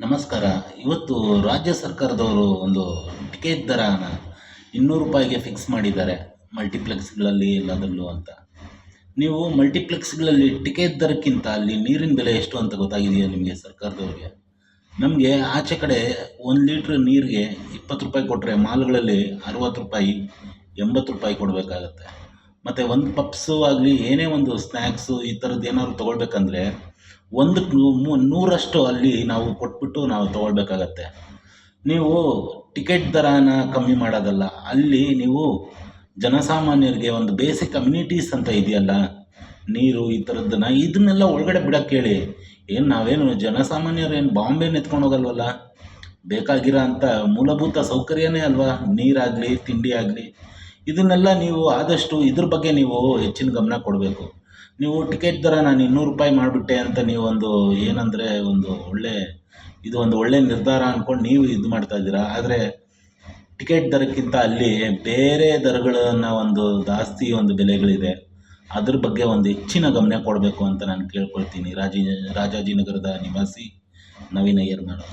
ನಮಸ್ಕಾರ. ಇವತ್ತು ರಾಜ್ಯ ಸರ್ಕಾರದವರು ಒಂದು ಟಿಕೆಟ್ ದರನ ₹200ಗೆ ಫಿಕ್ಸ್ ಮಾಡಿದ್ದಾರೆ ಮಲ್ಟಿಪ್ಲೆಕ್ಸ್ಗಳಲ್ಲಿ ಎಲ್ಲದರಲ್ಲೂ ಅಂತ. ನೀವು ಮಲ್ಟಿಪ್ಲೆಕ್ಸ್ಗಳಲ್ಲಿ ಟಿಕೆಟ್ ದರಕ್ಕಿಂತ ಅಲ್ಲಿ ನೀರಿನ ಬೆಲೆ ಎಷ್ಟು ಅಂತ ಗೊತ್ತಾಗಿದೆಯಾ ನಿಮಗೆ ಸರ್ಕಾರದವ್ರಿಗೆ? ನಮಗೆ ಆಚೆ ಕಡೆ 1 ಲೀಟ್ರ್ ನೀರಿಗೆ ₹20 ಕೊಟ್ಟರೆ ಮಾಲ್ಗಳಲ್ಲಿ ₹60, ₹80 ಕೊಡಬೇಕಾಗತ್ತೆ. ಮತ್ತು ಒಂದು ಪಪ್ಸು ಆಗಲಿ ಏನೇ ಒಂದು ಸ್ನ್ಯಾಕ್ಸು ಈ ಥರದ್ದು ಏನಾದ್ರು ತೊಗೊಳ್ಬೇಕಂದ್ರೆ ಒಂದಕ್ಕೆ 100ರಷ್ಟು ಅಲ್ಲಿ ನಾವು ಕೊಟ್ಬಿಟ್ಟು ನಾವು ತೊಗೊಳ್ಬೇಕಾಗತ್ತೆ. ನೀವು ಟಿಕೆಟ್ ದರನ ಕಮ್ಮಿ ಮಾಡೋದಲ್ಲ, ಅಲ್ಲಿ ನೀವು ಜನಸಾಮಾನ್ಯರಿಗೆ ಒಂದು ಬೇಸಿಕ್ ಅಮ್ಯುನಿಟೀಸ್ ಅಂತ ಇದೆಯಲ್ಲ, ನೀರು ಈ ಇದನ್ನೆಲ್ಲ ಒಳಗಡೆ ಬಿಡಕ್ಕೆ ಹೇಳಿ. ನಾವೇನು ಜನಸಾಮಾನ್ಯರೇನು ಬಾಂಬೆನ ಎತ್ಕೊಂಡು ಹೋಗಲ್ವಲ್ಲ, ಬೇಕಾಗಿರೋ ಅಂಥ ಮೂಲಭೂತ ಸೌಕರ್ಯನೇ ಅಲ್ವಾ ನೀರಾಗಲಿ ತಿಂಡಿ ಆಗಲಿ. ಇದನ್ನೆಲ್ಲ ನೀವು ಆದಷ್ಟು ಇದ್ರ ಬಗ್ಗೆ ನೀವು ಹೆಚ್ಚಿನ ಗಮನ ಕೊಡಬೇಕು. ನೀವು ಟಿಕೆಟ್ ದರ ನಾನು ₹200 ಮಾಡಿಬಿಟ್ಟೆ ಅಂತ ನೀವೊಂದು ಏನಂದರೆ ಒಂದು ಒಳ್ಳೆ ನಿರ್ಧಾರ ಅಂದ್ಕೊಂಡು ನೀವು ಇದು ಮಾಡ್ತಾ ಇದ್ದೀರಾ. ಆದರೆ ಟಿಕೆಟ್ ದರಕ್ಕಿಂತ ಅಲ್ಲಿ ಬೇರೆ ದರಗಳನ್ನು ಒಂದು ಜಾಸ್ತಿ ಒಂದು ಬೆಲೆಗಳಿದೆ. ಅದ್ರ ಬಗ್ಗೆ ಒಂದು ಹೆಚ್ಚಿನ ಗಮನ ಕೊಡಬೇಕು ಅಂತ ನಾನು ಕೇಳ್ಕೊಳ್ತೀನಿ. ರಾಜಾಜಿನಗರದ ನಿವಾಸಿ ನವೀನ ಏರ್ಮಾಡು.